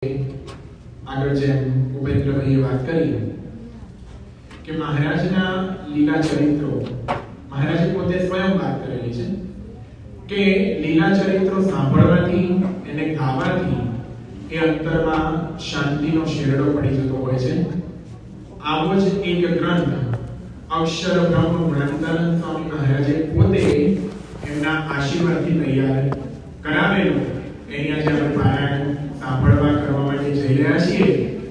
આગળ જેમ ઉપેન્દ્રભાઈએ વાત કરી કે મહારાજના લીલા ચરિત્રો મહારાજે પોતે સ્વયં વાત કરેલી છે કે લીલા ચરિત્રો સાંભળવાથી અને ગાવાથી એ અંતરમાં શાંતિનો શેરડો પડી જતો હોય છે। આવો જ એક ગ્રંથ અક્ષર બ્રહ્મ જ્ઞાનદાનંદ સ્વામી મહારાજે પોતે એમના આશીર્વાદથી તૈયાર કરાવેલું। એની આજે આપણે પારાયણ સાંભળવા કરવા માટે જઈ રહ્યા છીએ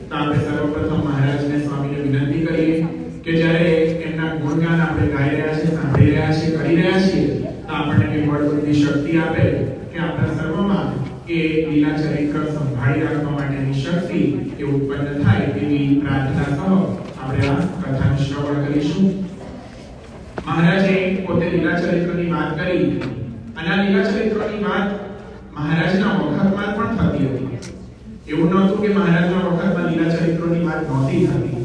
તો આપણે સર્વપ્રથમ મહારાજને સ્વામીને વિનંતી કરીએ કે જ્યારે એમના ગુણગાન આપણે ગાઈ રહ્યા છીએ, સાંભળી રહ્યા છીએ, કરી રહ્યા છીએ તો આપણને એ બળવંતી શક્તિ આપે કે આપણા સર્વમાં એ લીલા ચરિત્ર સંભાળી રાખવા માટેની શક્તિ એ ઉત્પન્ન થાય એવી પ્રાર્થના સહ આપણે આ કથાનું શ્રવણ કરીશું। મહારાજે પોતે લીલા ચરિત્રની વાત કરી અને આ લીલા ચરિત્રની વાત મહારાજના વખતમાં પણ થતી હતી। એવું નહોતું કે મહારાજના વખતમાં લીલા ચરિત્રોની વાત નહોતી થતી,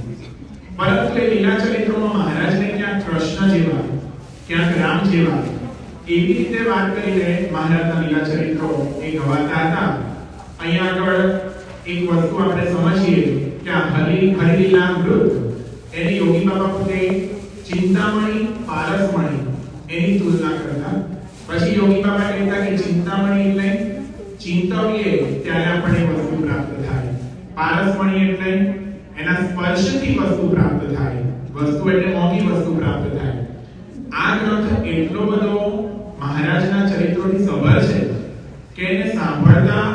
પરંતુ એ લીલા ચરિત્રોમાં મહારાજને ક્યાંક કૃષ્ણ જેવા, ક્યાંક રામ જેવા એવી રીતે વાત કરીને મહારાજના લીલા ચરિત્રો એ ગવાતા હતા। અહીંયા આગળ એક વસ્તુ આપણે સમજીએ કે આ હરિલીલા મૃત એની યોગી બાબા પોતે ચિંતામણી પારસમણી એની તુલના કરતા। પછી યોગી બાબા કહેતા કે ચિંતામણી એટલે ચિંતવીએ ત્યારે આપણને વસ્તુ પ્રાપ્ત થાય, પારસમણી એટલે એના સ્પર્શથી વસ્તુ પ્રાપ્ત થાય, વસ્તુ એટલે મોંઘી વસ્તુ પ્રાપ્ત થાય। આ ગ્રંથ એટલો બધો મહારાજના ચરિત્રોથી સભર છે કે એને સાંભળતા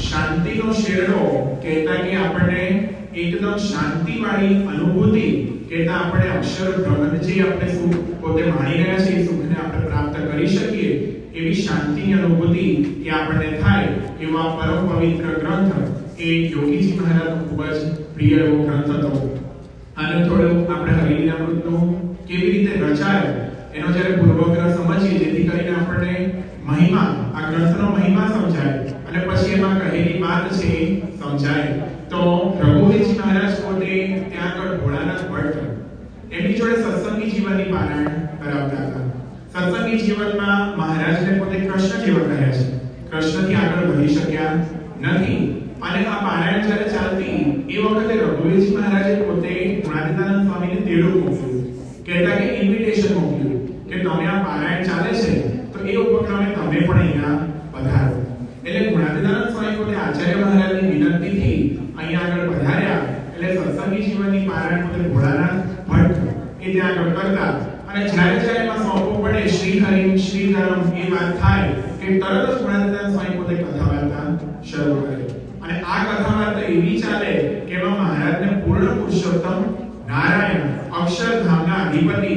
શાંતિનો શેરડો કહેતા કે આપણને એકદમ શાંતિવાળી અનુભૂતિ કહેતા આપણે અક્ષર બ્રહ્મ જે આપણે સુખ પોતે માણી રહ્યા છીએ એ સુખને આપણે પ્રાપ્ત કરી શકીએ એવી શાંતિની અનુભૂતિ એ આપણને થાય એવા પરમ પવિત્ર ગ્રંથ એ યોગીજી મહારાજનો ખૂબ જ પ્રિય એવો ગ્રંથ હતો। અને થોડું આપણે હરિલીલામૃતનું કેવી રીતે રચાયો એનો જ્યારે પૂર્વગ્રહ સમજીએ જેથી કરીને આપણને મહિમા, આ ગ્રંથનો મહિમા સમજાય અને પછી એમાં કહેલી વાત છે સમજાય। તો રઘુવીરજી મહારાજ પોતે ત્યાં આગળ ભોળાનાથ ભટ્ટ એમની જોડે સત્સંગી જીવનની પારાયણ કરાવતા હતા। સત્સંગી જીવનમાં મહારાજને પોતે કૃષ્ણ જેવા કહ્યા છે, કૃષ્ણથી આગળ વધી શક્યા નથી। અને આ પારાયણ જ્યારે ચાલતી એ વખતે રઘુવીરજી મહારાજે પોતે ગુણાતીતાનંદ સ્વામીને તેડું મોકલ્યું, કહેતા કે ઇન્વિટેશન મોકલ્યું કે તમે આ પારાયણ ચાલે છે તો એ ઉપક્રમે તમે પણ અહીંયા પધારો। એટલે ગુણાતીતાનંદ સ્વામી પોતે આચાર્ય મહારાજની વિનંતીથી અહીંયા આગળ પધાર્યા। એટલે સત્સંગી જીવનની પારાયણ પોતે ભોળાનાથ ભટ્ટ એ ત્યાં આગળ કરતા। અને જ્યારે એમાં સોંપવો પડે શ્રી હરિ શ્રીધરમ એ વાત થાય કે તરત જ ગુણાતીતાનંદ સ્વામી પોતે કથા વાર્તા શરૂ કરે। અને આ કથા વાર્તા એવી ચાલે કે એમાં મહારાજને પૂર્ણ પુરુષોત્તમ નારાયણ અક્ષરધામના અધિપતિ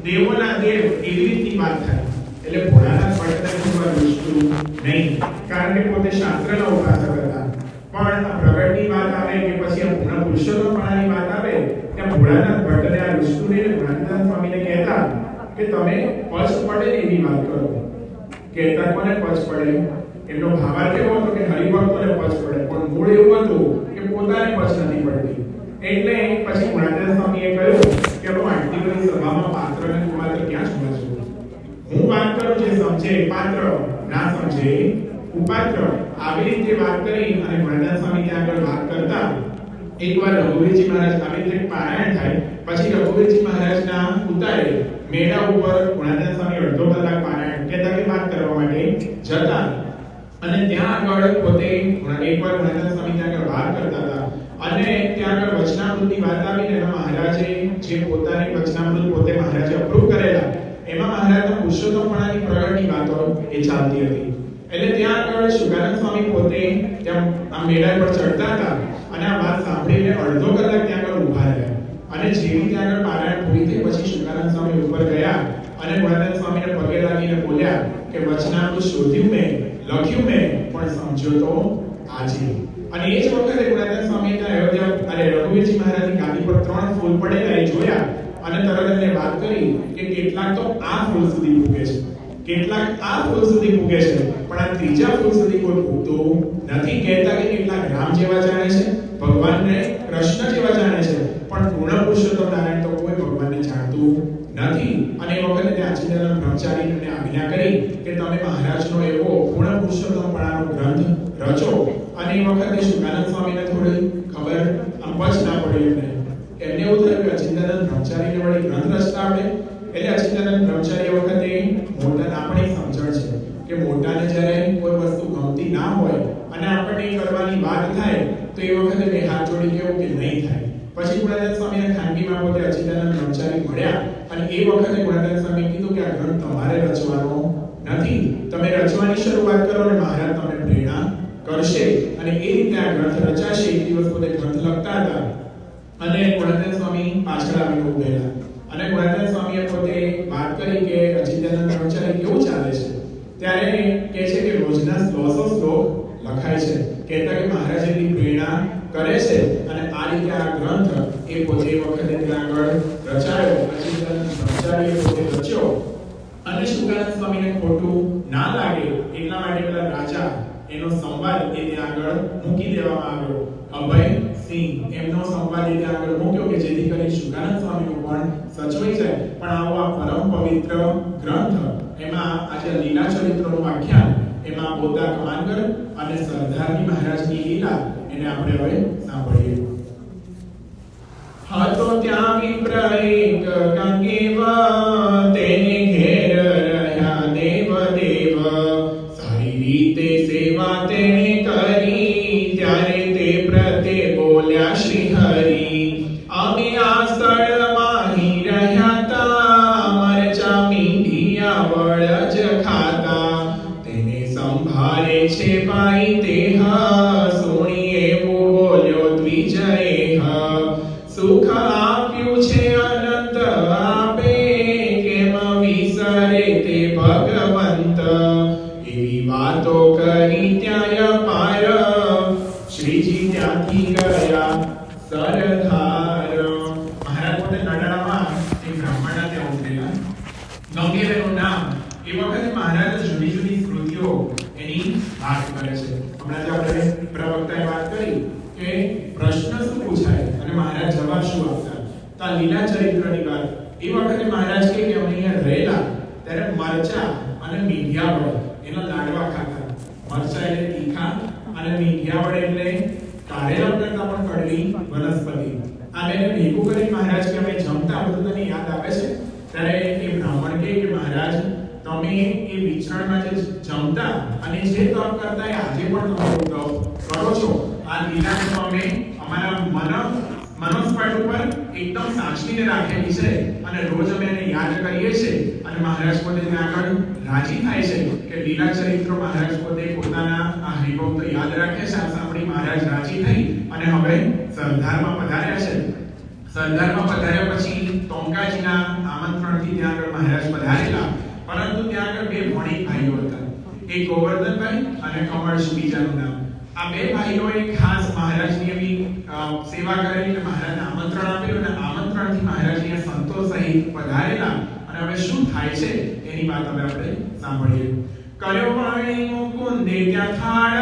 દેવોના દેવ એવી રીતની વાત થાય। એટલે ભોળાનાથ ભટ્ટને ખૂબ દુષ્ટું નહીં, કારણ કે પોતે શાસ્ત્રના ઉપાસક હતા, પણ આ પ્રગટની વાત આવે કે પછી આ પૂર્ણ પુરુષોત્તમપણાની વાત આવે ત્યાં ભોળાનાથ ભટ્ટને આ દુષ્ટું નહીં ગુણાતીતાનંદ સ્વામીને કહેતા કે તમે પચ પડે એવી વાત કરો। કહેતા કોને પચ પડે? એમનો ભાવાર્થ એવો હતો કે હરિભક્તોને પચ પડે, પણ મૂળ એવું હતું કે પોતાને પચ નથી પડતી। એટલે પછી ગુણાતીતાનંદ સ્વામીએ કહ્યું કે હું આટલી બધી સભામાં પાત્ર અને કુપાત્ર ક્યાં જોવા છું? હું વાત કરું જે સમજે પાત્ર, ના સમજે કુપાત્ર। આવી રીતે વાત કરી અને ગુણાતીતાનંદ સ્વામી ત્યાં આગળ વાત કરતા એકવાર રઘુવીરજી મહારાજ આવી રીતે પારાયણ થાય પછી રઘુવીરજી મહારાજના ઉતારે મેળા ઉપર ગુણાતીતાનંદ સ્વામી અડધો કલાક પારાયણ કહેતા કે વાત કરવા માટે જતા। અને ત્યાં આગળ પોતે એકવાર ગુણાતીતાનંદ સ્વામી ત્યાં આગળ વાત કરતા હતા અને ત્યાં આગળ વચનામૃતની વાત આવીને એમાં મહારાજે જે પોતાની વચનામૃત પોતે મહારાજે અપ્રૂવ કરેલા એમાં મહારાજના પુરુષોત્તમપણાની પ્રગટની વાતો એ ચાલતી હતી। એટલે ત્યાં આગળ શુકાનંદ સ્વામી પોતે ત્યાં આ મેળા પર ચડતા હતા અને આ વાત સાંભળીને અડધો કલાક ત્યાં આગળ ઊભા રહ્યા। અને જેવી ત્યાં આગળ પારાયણ પૂરી થઈ પછી શુકાનંદ સ્વામી ઉપર ગયા અને ગુણાતીતાનંદ સ્વામીને પગે લાગીને બોલ્યા કે વચનામૃત શોધ્યું મેં, લખ્યું મેં, પણ સમજો તો આજે। અને એ જ વખતે ગુણાતીતાનંદ સ્વામીએ અયોધ્યા રઘુવીરજી મહારાજની ગાદી પર 3 ફૂલ પડેલા એ જોયા અને તરત એમને વાત કરી કે કેટલાક તો આ ફૂલ સુધી પૂગે છે, કેટલાક આ ફૂલ સુધી પૂગે છે, પણ આ ત્રીજા ફૂલ સુધી કોઈ પૂગતું નથી। કહેતા કે કેટલાક રામ જેવા જાણે છે, ભગવાનને કૃષ્ણ જેવા જાણે છે, પણ પૂર્ણ પુરુષોત્તમ નારાયણ તો કોઈ ભગવાનને જાણતું નથી। અને એ વખતે ત્યાં આચાર્ય બ્રહ્મચારીને આજ્ઞા કરી કે તમે મહારાજનો એવો પૂર્ણ પુરુષોત્તમપણાનો ગ્રંથ રચો। અને એ વખતે શુકાનંદ સ્વામીને તો એ વખતે બે હાથ જોડી કેવું કે નહીં થાય. પછી ગુણાતીતાનંદ સ્વામીને ખાનગીમાં પોતે અચિંતાનંદ બ્રહ્મચારી મળ્યા અને એ વખતે ગુણાતીતાનંદ સ્વામીએ કીધું કે આ ગ્રંથ તમારે રચવાનો નથી, તમે રચવાની શરૂઆત કરો અને મહારાજ તમને પ્રેરણા કરશે. અને એ રીતે આ ગ્રંથ રચાશે. એક દિવસ પોતે ગ્રંથ લખતા હતા અને ગુણાતીતાનંદ સ્વામી પાછળ આવીને ઉભેલા અને ગુણાતીતાનંદ સ્વામીએ પોતે વાત કરી કે અચિંતાનંદ બ્રહ્મચારી કેવું ચાલે છે. ત્યારે કહે છે કે રોજના 100 શ્લોક લખાય છે, કહેતા કે મહારાજ એની પ્રેરણા કરે છે. અને આ રીતે આ ગ્રંથ એ પોતે વખતે ત્યાં આગળ રચાયો, અચિંતાનંદ બ્રહ્મચારીએ પોતે રચ્યો. અને શુકાનંદ સ્વામીને ખોટું ના લાગે એટલા માટે પેલા રાજા એનો સંવાદ એ ત્યાં આગળ મૂકી દેવામાં આવ્યો. અભય સિંહ એમનો સંવાદ એ ત્યાં આગળ મૂક્યો કે જેથી કરી શુકાનંદ સ્વામીનું પણ સચવાઈ જાય. પણ આવો આ પરમ પવિત્ર ગ્રંથ એમાં આજે લીલા ચરિત્રોનું આખ્યાન એમાં બોધા કમાનગર અને સરદારની મહારાજની લીલા એને આપણે હવે સાંભળીએ. હતો ત્યાં વિપ્ર એક કંગેવ, તેને ઘેર રહ્યા દેવ દેવ, સારી રીતે સેવા તેણે કરી, ત્યારે તે પ્રત્યે બોલ્યા શ્રી હરિ, અમે આ સ્થળમાં હી રહ્યા તા, મરચા મીંઢિયા વળ જ ખાતા, તેને સંભાળે છે ભાઈ દેહ, સુણી એવું બોલ્યો દ્વિજય, સુખ આપ્યું છે અનંત આપે, કેમ વિસરે તે ભગવંત, એવી વાતો કરી ત્યાં અપાર, શ્રીજી ત્યાંથી ગયા સરદાર. મહારાજ પોતે નડાળામાં એક બ્રાહ્મણના ત્યાં ઉતરેલા. ગંગેવરનું નામ એ વખતે મહારાજ જુદી જુદી સ્મૃતિઓ એની વાત કરે છે. હમણાં જે આપણે પ્રવક્તાએ વાત કરી કે પ્રશ્ન શું પૂછાય અને મહારાજ જવાબ શું આપતા. તો આ લીલા ચરિત્રની વાત એ વખતે મહારાજ કે અમે અહીંયા રહેલા ત્યારે મરચા અને મીંઢિયા વડે એના લાડવા ખાતા. મરચા એટલે તીખા અને મીંઢિયા વડે એટલે કારેલા કરતા પણ કડવી વનસ્પતિ. આ બેને ભેગું કરી મહારાજ કે અમે જમતા. બધું તને યાદ આવે છે? ત્યારે એ બ્રાહ્મણ કે મહારાજ તમે એ વિચરણમાં જે જમતા અને જે તપ કરતા એ આજે પણ તમે તપ કરો છો. આ લીલા તમે અમારા મનસ્પટ ઉપર એકદમ સાચવીને રાખેલી છે અને રોજ અમે એને યાદ કરીએ છીએ. અને મહારાજ પોતે ત્યાં આગળ રાજી થાય છે કે લીલા ચરિત્રો મહારાજ પોતે પોતાના આ હરિભક્તો યાદ રાખે છે. આ સાંભળી મહારાજ રાજી થઈ અને હવે સરદારમાં પધાર્યા છે. સરદારમાં પધાર્યા પછી ટોંકાજીના આમંત્રણથી ત્યાં આગળ મહારાજ પધારેલા. પરંતુ ત્યાં આગળ બે વણિક ભાઈઓ હતા, એક ગોવર્ધનભાઈ અને કમળજી બીજાનું નામ. આ બે ભાઈઓએ ખાસ મહારાજની એવી સેવા કરેલી કે મહારાજને આમંત્રણ આપેલું અને આમંત્રણથી મહારાજ અહીંયા સંતોષ સહિત પધારેલા. અને હવે શું થાય છે એની વાત હવે આપણે સાંભળીએ. કર્યો વાણી મુકુંદે ત્યાં થાળ,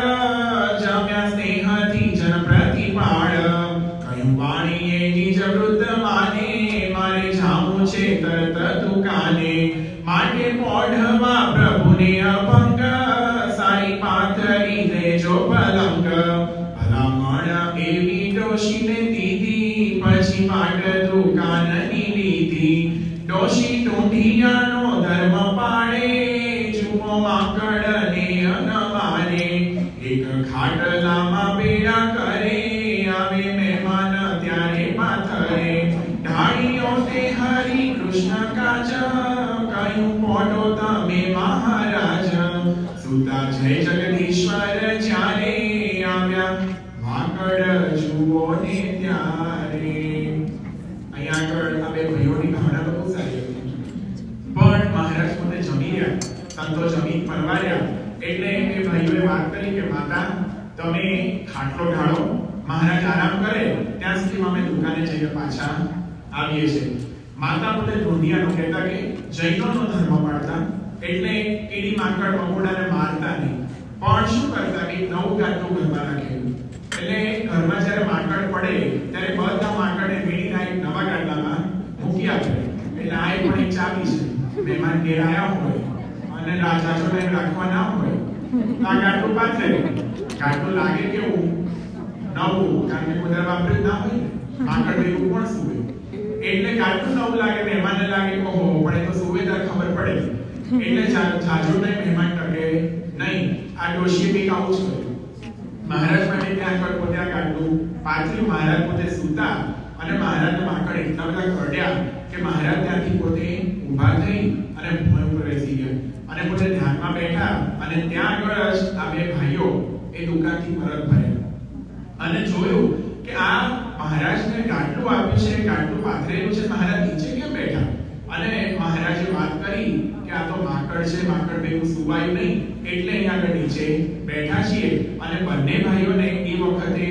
જમ્યા સ્નેહથી જન પ્રતિપાળ, કયું વાણીએ નિજ વૃદ્ધ માને, મારે જાવું છે તરત દુકાને, માટે પોઢવા પ્રભુને અભંગ, સારી પાથરી દેજો પલંગ, ભલામણ એવી ડોશીને દીધી, પછી માટ દુકાનની લીધી, ડોશી ટૂંઢિયાનો ધર્મ પાડે, જુઓ માકડને અનવારે, એક ખાટલામાં બેડા કરે, આવે મહેમાન ત્યારે પાથરે, ઢાળીઓ તે હરિ કૃષ્ણ કાચ, કયું પોઢો તમે મહારાજ, સુતા જય જગદીશ્વર જ્યારે, આવ્યા માકડ જુઓ ને ત્યારે. અહીંયા આગળ આ બે ભાઈઓની ભાવના બહુ સારી હતી. પણ મહારાજ પોતે જમી રહ્યા, સંતો જમી પરવાર્યા એટલે એ ભાઈઓએ વાત કરી કે માતા તમે ખાટલો ઢાળો, મહારાજ આરામ કરે ત્યાં સુધી અમે દુકાને જઈને પાછા આવીએ છીએ. માતા પોતે ઢોંઢિયાનો કહેતા કે જૈનોનો ધર્મ પાળતા એટલે કીડી માંકડ મકોડાને મારતા નહીં, પણ શું કરતા કે નવું ગાંઠનું ઘરમાં રાખેલું. એટલે ઘરમાં જ્યારે માંકડ પડે ત્યારે બધા માંકડને વીણીને એક નવા ગાંઠલામાં મૂકી આપે. એટલે આ પણ એક ચાવી છે. મહેમાન ઘેર આવ્યા હોય અને રાજાનો ટાઈમ રાખવા ના હોય આ ગાંઠું પાથરે. ગાંઠું લાગે કેવું નવું, કારણ કે બધા વાપર્યું ના હોય, માંકડ ભેગું કોણ સુવે એટલે ગાંઠું નવું લાગે, મહેમાનને લાગે ઓહો પણ એ તો સુવેદાર ખબર પડે એટલે જાજો ટાઈમ મહેમાન ટકે નહીં. આ ડોશીએ કંઈક આવું જ કર્યું. મહારાજ માટે ત્યાં આગળ પોતે આ ગાંઠું પાથર્યું, મહારાજ પોતે સૂતા અને મહારાજને માંકડ એટલા બધા કરડ્યા કે મહારાજ ત્યાંથી પોતે ઊભા થઈ અને ભૂમિ ઉપર બેસી ગયા અને પોતે ધ્યાનમાં બેઠા અને ત્યાં આગળ જ આ બે ભાઈઓ એ દુકાનથી પરત ફર્યા અને જોયું કે આ મહારાજને ગાટલું આપ્યું છે, ગાટલું પાથરેલું છે, મહારાજ નીચે કેમ બેઠા? અને મહારાજે વાત કરી કે આ તો માંકડ છે, માંકડ ભેગું સુવાયું નહીં એટલે અહીં આગળ નીચે બેઠા છીએ. અને બંને ભાઈઓને એ વખતે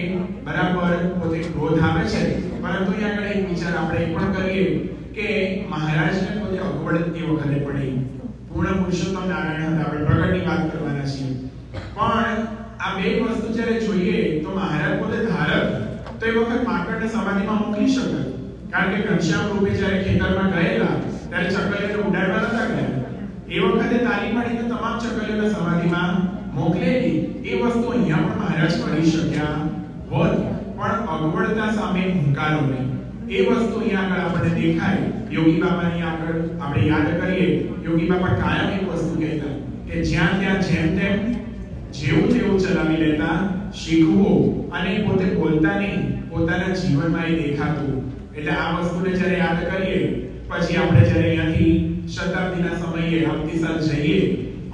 બરાબર પોતે ક્રોધ આવે છે, પરંતુ અહીં આગળ એક વિચાર આપણે એ પણ કરીએ કે મહારાજને પોતે અગવડ એ વખતે પડી. પૂર્ણ પુરુષોત્તમ નારાયણ હતા, આપણે પ્રગટની વાત કરવાના છીએ, પણ આ બે વસ્તુ જ્યારે જોઈએ તો મહારાજ પોતે ધારક તો એ વખત માંકડને સમાધિમાં મોકલી શકે, કારણ કે ઘનશ્યામ રૂપે જ્યારે ખેતરમાં ગયેલા ત્યારે ચકલીઓને ઉડાડવા નતા ગયા. એ વખતે તાલીમ મળીને તમામ ચકલીઓને સમાધિમાં મોકલેલી. એ વસ્તુ અહીંયા પણ મહારાજ કરી શક્યા હોત, પણ અગવડતા સામે હુંકારો નહીં. એ વસ્તુ અહીંયા આગળ આપણને દેખાય. યોગી બાબાની આગળ આપણે યાદ કરીએ, યોગી બાબા કાયમ એક વસ્તુ કહેતા કે જ્યાં ત્યાં જેમ તેમ જેવું તેવું ચલાવી લેતા શીખવું અને પોતે બોલતા નહીં, પોતાના જીવનમાં એ દેખાતું. એટલે આ વસ્તુને જ્યારે યાદ કરીએ પછી આપણે જ્યારે અહીંયાથી શતાબ્દીના સમયે આવતી સાલ જઈએ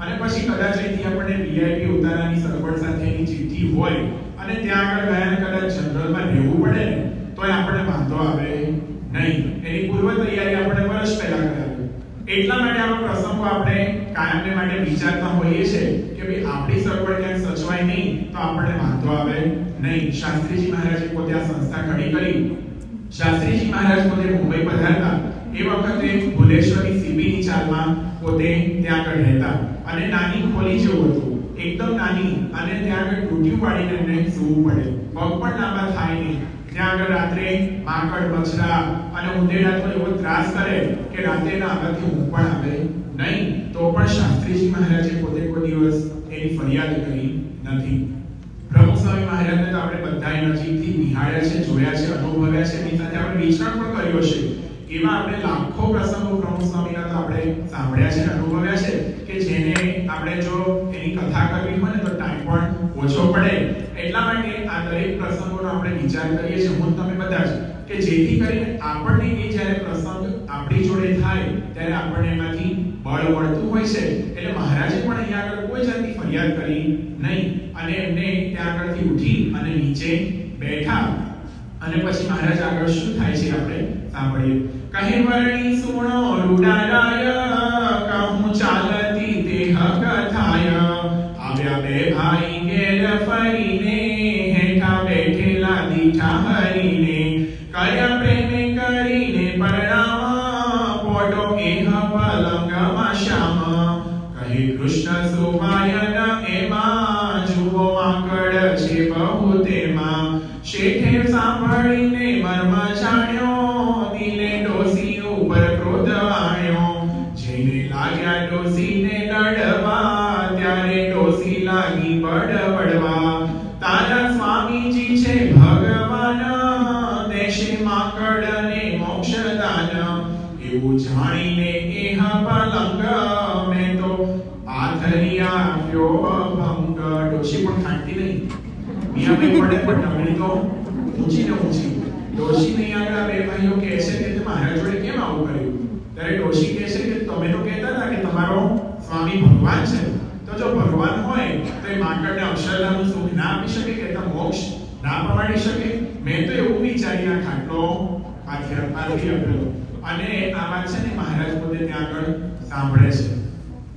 અને પછી કદાચ અહીંથી આપણે વીઆઈપી ઉતારાની સગવડ સાથેની ચિઠ્ઠી હોય અને ત્યાં આગળ ગયા કદાચ જનરલમાં રહેવું પડે ને તોય આપણે વાંધો આવે નહીં. એની પૂર્વ તૈયારી આપણે વર્ષ પહેલા કરાવી. એટલા માટે આવા પ્રસંગો આપણે કાયમને માટે વિચારતા હોઈએ છીએ કે ભાઈ આપણી સગવડ ક્યાંક સચવાય નહીં તો આપણને વાંધો આવે નહીં. શાસ્ત્રીજી મહારાજે પોતે આ સંસ્થા ખડી કરી. શાસ્ત્રીજી મહારાજ પોતે મુંબઈ પધારતા એ વખતે ભુલેશ્વરની સીબીની ચાલમાં પોતે ત્યાં આગળ રહેતા અને નાની ખોલી જેવું હતું, એકદમ નાની, અને ત્યાં આગળ ટૂટિયું પાડીને એમને સૂવું પડે, પગ પણ લાંબા થાય નહીં. ત્યાં આગળ રાત્રે માંકડ, મચ્છરા અને ઉંદેડા તો એવો ત્રાસ કરે કે રાત્રેના આગળથી ઊંઘ પણ આવે નહીં. તો પણ શાસ્ત્રીજી મહારાજે પોતે કોઈ દિવસ એની ફરિયાદ કરી નથી. પ્રમુખ સ્વામી મહારાજને તો આપણે બધાએ નજીકથી નિહાળ્યા છે, જોયા છે, અનુભવ્યા છે, એની સાથે આપણે વિચરણ પણ કર્યો છે. એવા આપણે લાખો પ્રસંગો પ્રમુખ સ્વામીના તો આપણે સાંભળ્યા છે, અનુભવ્યા છે કે જેને આપણે જો એની કથા કરવી હોય ને તો ટાઈમ પણ ઓછો પડે. એટલા માટે આ દરેક પ્રસંગોનો આપણે વિચાર કરીએ છીએ, હું તમે બધા જ, કે જેથી કરીને આપણને એ જ્યારે પ્રસંગ આપણી જોડે થાય ત્યારે આપણને એમાંથી બળ મળતું હોય છે. એટલે મહારાજે પણ અહીંયા આગળ કોઈ જાતની ફરિયાદ કરી નહીં અને એમને ત્યાં આગળથી ઉઠી અને નીચે બેઠા. અને પછી મહારાજ આગળ શું થાય છે આપણે સાંભળીએ. કહે વર્ણી સુણો રૂડારાય, કહું ચાલતી દેહ કથાય. આવ્યા બે ભાઈ ઘેર ફરીને, હેઠા બેઠેલા દીઠા હરીને. કયા પ્રેમે કરીને પરણાવા, પોટો એહ પલંગમાં શ્યામ. કહે કૃષ્ણ સુમાયન એમાં, જુઓ માંકડ છે બહુ તેમાં. શેઠે સાંભળીને મર્મ જાણ્યો, દિલે ડોસી ઉપર ક્રોધ આવ્યો. જેને લાગ્યા ડોસીને લડવા, ત્યારે ડોસી લાગી બડબડવા. તારા સ્વામીજી છે ભગવાન, દેશે માંકડને મોક્ષદાન. એવું જાણીને એહ પલંગ, મેં તો પાથરી આપ્યો ભંગ. ડોસી પણ ખાંટી નહીં, મિયાભાઈ પડે પણ નગરી તો ઊંચી ને ઊંચી. ડોશીને આગળ બે ભાઈઓ કહે છે કે મહારાજ જોડે કેમ આવું કર્યું? ત્યારે ડોશી કહે છે કે તમે તો કહેતા હતા કે તમારો સ્વામી ભગવાન છે, તો જો ભગવાન હોય તો એ માંકડને અક્ષરધામનું સુખ ના આપી શકે, કે મોક્ષ ના પમાડી શકે? મેં તો એવું વિચારી આ ખાટલો પાથરી આપ્યો. અને આ વાત છે ને મહારાજ પોતે ત્યાં આગળ સાંભળે છે.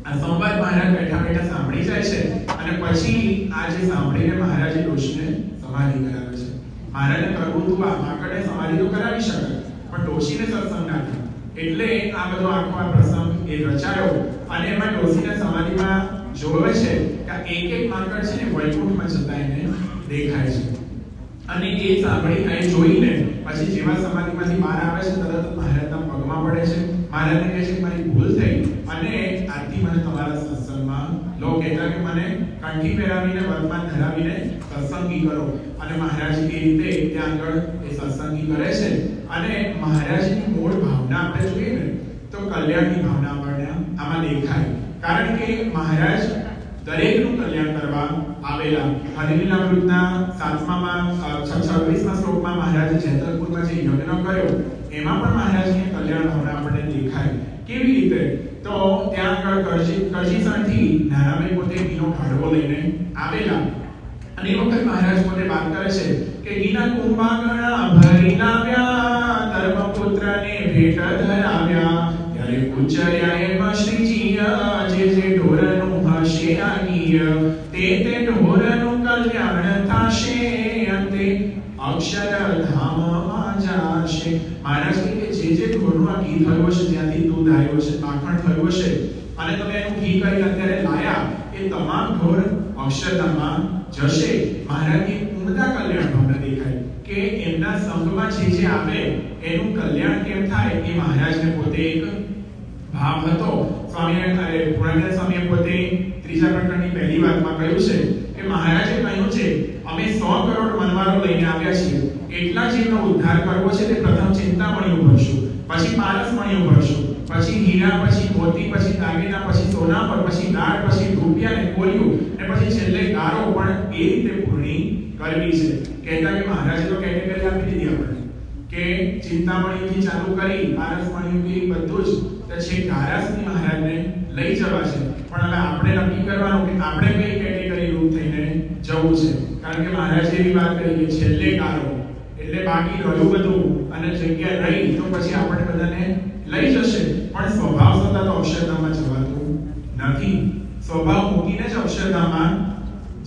આ સંવાદ મહારાજ બેઠા બેઠા સાંભળી જાય છે અને પછી આ જે સાંભળીને મહારાજે ડોશીને સમાધિ કરાવે છે. મહારાજે કહ્યું હતું આ માંકડને સમાધિ તો કરાવી શકે પણ ડોશીને સત્સંગ ના થાય. એટલે આ બધો આખો આ પ્રસંગ એ રચાયો અને એમાં ડોશીને સમાધિમાં જોવે છે કે એક એક માંકડ છે ને વૈકુંઠમાં જતા એને દેખાય છે. અને એ સાંભળી એ જોઈને પછી જેવા સમાધિમાંથી બહાર આવે છે તરત મહારાજના પગમાં પડે છે. મહારાજને કહે છે કે મારી ભૂલ થઈ અને આજથી મને તમારા સત્સંગમાં લો. કહેતા કે મને કંઠી પહેરાવીને વર્તમાન ધરાવીને સત્સંગી કરો. અને મહારાજ એ રીતે ત્યાં આગળ એ સત્સંગી કરે છે. અને મહારાજની મૂળ ભાવના આપણે જોઈએ ને તો કલ્યાણની ભાવના આપણને આમાં દેખાય. કારણ કે મહારાજ દરેકનું કલ્યાણ કરવા આવેલા હરિલીલામૃતના 26મા શ્લોકમાં મહારાજે જેતલપુરમાં જે યજ્ઞ કર્યો એમાં પણ મહારાજની કલ્યાણ ભાવના આપણને દેખાય. કેવી રીતે? તો ત્યાં આગળ કરજીસણથી નાનાભાઈ પોતે ઘીનો હાંડવો લઈને આવેલા અને એ વખત મહારાજ પોતે વાત કરે છે કે ઘીના કુંભાગણા ભરી લાવ્યા, ધર્મપુત્રને ભેટ ધરાવ્યા. ત્યારે પૂજ્યા એમ શ્રીજીય જે ઢોરનું હશે આગીય, તે ઢોરનું કલ્યાણ થાશે, અંતે અક્ષરધામમાં જાશે. મહારાજ કે જે ઢોરનું આ ઘી થયું છે, જ્યાંથી દૂધ આવ્યું છે, માખણ થયું છે અને તમે એનું ઘી કરી અત્યારે લાયા, એ તમામ ઢોર અક્ષરધામમાં જશે. મહારાજની ઉમદા કલ્યાણ ભાવના દેખાય કે એમના સંઘમાં જે આવે એનું કલ્યાણ કેમ થાય એ મહારાજને પોતે એક ભાવ હતો. પૂર્ણાનંદ સ્વામીએ પોતે ત્રીજા પ્રકરણની પહેલી વાતમાં કહ્યું છે કે મહારાજે કહ્યું છે અમે 100 કરોડ મનવારો લઈને આવ્યા છીએ, એટલા જીવનો ઉદ્ધાર કરવો છે તે પ્રથમ ચિંતામણી ભરશું, પછી પારસમણી ભરશું, પછી હીરા, પછી મોતી, પછી દાગીના, પછી સોના પર, પછી દાળ, પછી રૂપિયા ને કોલિયું અને પછી છેલ્લે ગારો પણ એ રીતે પૂર્ણી કરવી છે. કહેતા કે મહારાજે તો કેટેગરી આપી દીધી આપણને કે ચિંતામણીથી ચાલુ કરી પારસમણીથી બધું જ તો છે ગારા સુધી મહારાજને લઈ જવા છે. પણ હવે આપણે નક્કી કરવાનું કે આપણે કઈ કેટેગરી રૂપ થઈને જવું છે. કારણ કે મહારાજે એવી વાત કરી કે છેલ્લે ગારો એટલે બાકી રહ્યું બધું અને જગ્યા રહી તો પછી આપણે બધાને લઈ જશે, પણ સ્વભાવ સતા તો અક્ષરધામમાં જવાતું નથી. સ્વભાવ મૂકીને જ અક્ષરધામમાં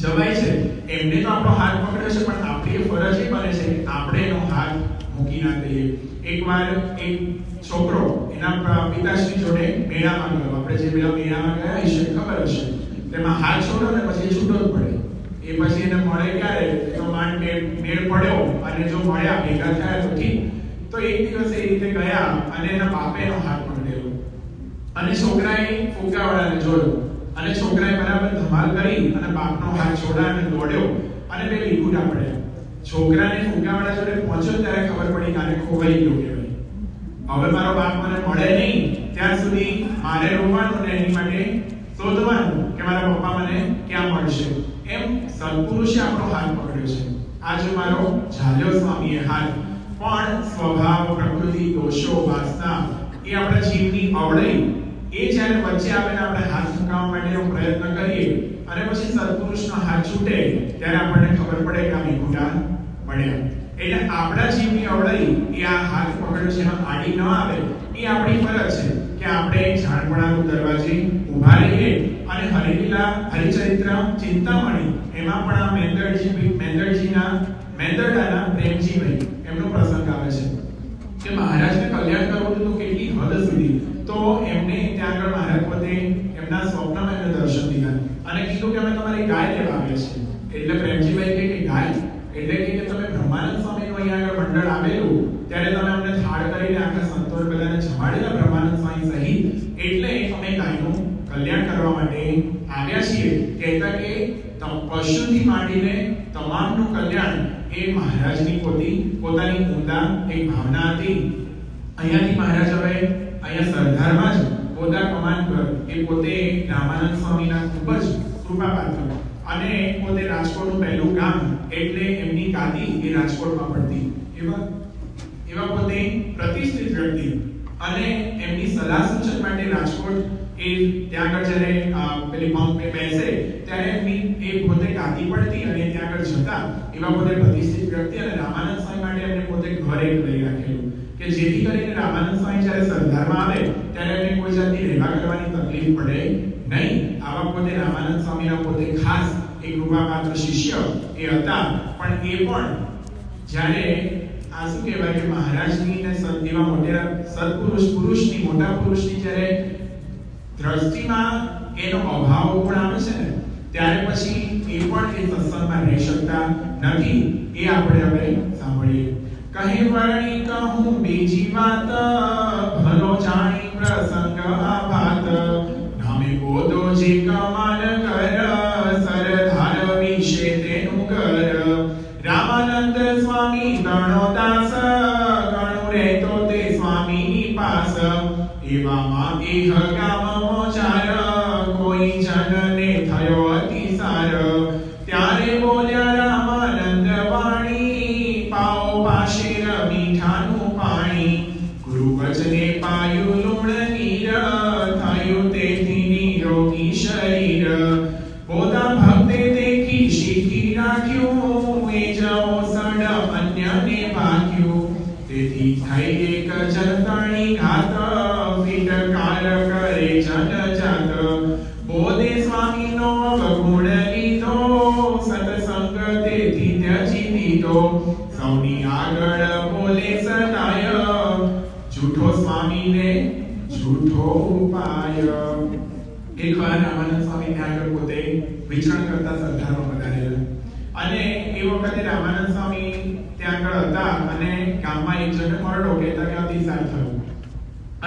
જવાય છે. એમને તો આપણો હાથ પકડ્યો છે, પણ આપણી ફરજ એ બને છે કે આપણે એનો હાથ મૂકી ના દઈએ. એકવાર એક છોકરો એના પિતાશ્રી જોડે મેળામાં ગયો. આપણે જે મેળામાં ગયા હશે ખબર હશે, તેમાં હાથ છોડો ને પછી છૂટો જ પડે. એ પછી એને મળે ક્યારે તો માંડ મેળ પડ્યો અને જો મળ્યા ભેગા થયા તો ઠીક. તો એક દિવસ એ રીતે ગયા અને એના બાપે એનો હાથ પકડેલો અને છોકરાએ ફુગ્ગાવાળાને જોયો અને છોકરાએ બરાબર ધમાલ કરી અને બાપનો હાથ છોડાવીને દોડ્યો અને બે લીકુડા પડ્યા. છોકરાને ફુગ્ગાવાળા જોડે પહોંચ્યો ત્યારે ખબર પડી કે આને ખોવાઈ ગયો કહેવાય. હવે મારો બાપ મને મળે નહીં ત્યાં સુધી મારે રોવાનું ને એની માટે શોધવાનું કે મારા પપ્પા મને ક્યાં મળશે. એમ સત્પુરુષે આપણો હાથ પકડ્યો છે. આજ મારો ઝાલ્યો સ્વામીએ હાથ, પણ સ્વભાવ, પ્રકૃતિ, દોષો, વાસના એ આપણા જીવની અવળઈ એ જ્યારે વચ્ચે આવે ને આપણે હાથ મુકાવવા માટેનો પ્રયત્ન કરીએ અને પછી સત્પુરુષનો હાથ છૂટે ત્યારે આપણને ખબર પડે કે આ વિખુટા પડ્યા. એટલે આપણા જીવની અવળઈ એ આ હાથ પકડ્યો છે એમાં આડી ન આવે એ આપણી ફરજ છે કે આપણે જાણપણાનું દરવાજે ઊભા રહીએ. અને હરિલીલા, હરિચરિત્ર, ચિંતામણી એમાં પણ આ મેંદરડાના પ્રેમજીભાઈ એમનો પ્રસંગ આવે છે કે મહારાજને કલ્યાણ કરવું હતું કેટલી હદ સુધી. તો એમને ત્યાં આગળ મહારાજ પોતે એમના સ્વપ્નમાં એમને દર્શન દીધા અને કીધું કે અમે તમારી ગાય લેવા આવ્યા છીએ. એટલે પ્રેમજીભાઈ કહે કે ગાય એટલે કે તમે બ્રહ્માનંદ સ્વામીનું અહીંયા આગળ મંડળ આવેલું ત્યારે તમે અમને થાળ કરીને આખા સંતોષ બધાને જમાડેલા બ્રહ્માનંદ સ્વામી સહિત, એટલે અમે ગાયનું કલ્યાણ કરવા માટે આવ્યા છીએ. કહેતા કે પશુથી માંડીને તમામનું કલ્યાણ એ મહારાજની પોતાની ઉમદા એક ભાવના હતી. અહીંયાથી મહારાજ હવે અહીંયા સરદારમાં જ પોતા કમાન પર એ પોતે રામાનંદ સ્વામીના ખૂબ જ કૃપાપાત્ર અને પોતે રાજકોટનું પહેલું ગામ એટલે એમની ગાદી એ રાજકોટમાં પડતી. એવા પોતે પ્રતિષ્ઠિત વ્યક્તિ અને એમની સલાહ સૂચન માટે રાજકોટ એ ત્યાં આગળ જ્યારે પેલી પંપ બેસે ત્યારે એમની એ પોતે ગાદી પડતી અને ત્યાં આગળ જતા એવા પોતે પ્રતિષ્ઠિત વ્યક્તિ અને રામાનંદ સ્વામી માટે એમને પોતે ઘર એક લઈ રાખેલું કે જેથી કરીને રામાનંદ સ્વામી જ્યારે સરદારમાં આવે ત્યારે એમને કોઈ જાતની રહેવા કરવાની તકલીફ પડે નહીં. આવા પોતે રામાનંદ સ્વામીના પોતે ખાસ એક કૃપાપાત્ર શિષ્ય એ હતા. પણ એ પણ જ્યારે આ શું કહેવાય કે મહારાજની ને એવા મોટા પુરુષની મોટા પુરુષની જ્યારે દ્રષ્ટિમાં એનો અભાવ ગુણ આવે છે ને ત્યારે પછી એ પણ એ સત્સંગમાં રહી શકતા નથી. એ આપણે હવે સાંભળીએ. કહે વરણી કહું બીજી વાત, ભલો જાણી પ્રસંગ આ વાત. નામે બોધો જે કમાલ કર, સરદાર વિશે તેનું કર. રામાનંદ સ્વામી તણો દાસ, ગણું રહેતો તે સ્વામીની પાસ. એવામાં એહ ગામ મોચાર, કોઈ જનને થયો અતિસાર. અન્યને ભાગ્યું તેથી થઈ એક જનતાણી ઘાત ફીટકાર કરે જન જાત બોધે સ્વામીનો અવગુણ લીધો સત્સંગ તેથી ત્યજી દીધો સૌની આગળ બોલે સદાય જૂઠો સ્વામીને જૂઠો ઉપાય. એકવાર રામાનંદ સ્વામી ત્યાં આગળ પોતે વિચરણ કરતા સરદારમાં પધારેલા અને એ વખતે રામાનંદ સ્વામી ત્યાં આગળ હતા અને ગામમાં એક જણને મરડો કહેતા કે અતિસાર થયો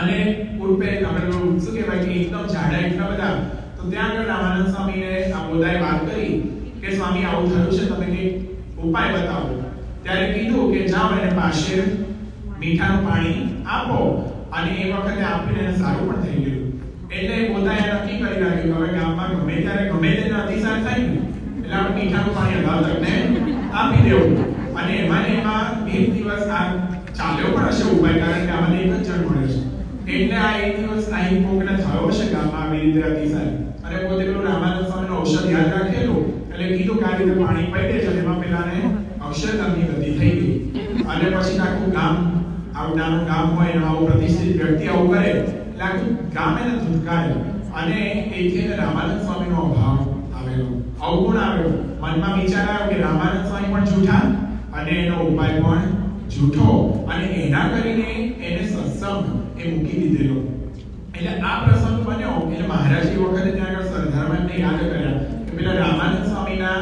અને ઉર્પે આપણે શું કહેવાય કે એકદમ ઝાડા એટલા બધા તો ત્યાં આગળ રામાનંદ સ્વામીને આ બોધાએ વાત કરી કે સ્વામી આવું થયું છે, તમે કંઈક ઉપાય બતાવો. ત્યારે કીધું કે જાઓ એને પાસે મીઠાનું પાણી આપો અને એ વખતે આપીને એને સારું પણ થઈ ગયું. એટલે બોધાએ નક્કી કરી રાખ્યું હવે ગામમાં ગમે ત્યારે ગમે તેને અતિસાર થાય ને એટલે આપણે મીઠાનું પાણી અગાઉ આપી દેવું અને એમાં એક દિવસ આ ચાલ્યો પણ હશે ઉપાય કારણ કે આમાં એક જ જણ મળે છે એટલે આ એક દિવસ અહીં કોકને થયો હશે ગામમાં આવી રીતે અતિસાર અને પોતે પેલું રામાનંદ સ્વામીનો ઔષધ યાદ રાખેલું એટલે કીધું કે આ રીતે પાણી પી દેજો એમાં પેલાને ઔષધની ગતિ થઈ ગઈ અને પછી આખું ગામ આવું નાનું ગામ હોય એમાં આવું પ્રતિષ્ઠિત વ્યક્તિ આવું કરે એટલે આખું ગામ એને ધૂતકારે અને એથી રામાનંદ સ્વામીનો અભાવ આવેલો અવગુણ આવ્યો. મનમાં વિચાર આવ્યો કે રામાનંદ સ્વામી પણ જૂઠા અને એનો ઉપાય પણ જૂઠો અને એના કરીને એને સત્સંગ એ મૂકી દીધેલો. એટલે આ પ્રસંગ બન્યો એટલે મહારાજ એ વખતે ત્યાં આગળ સરદારમાં એમને યાદ કર્યા કે પેલા રામાનંદ સ્વામીના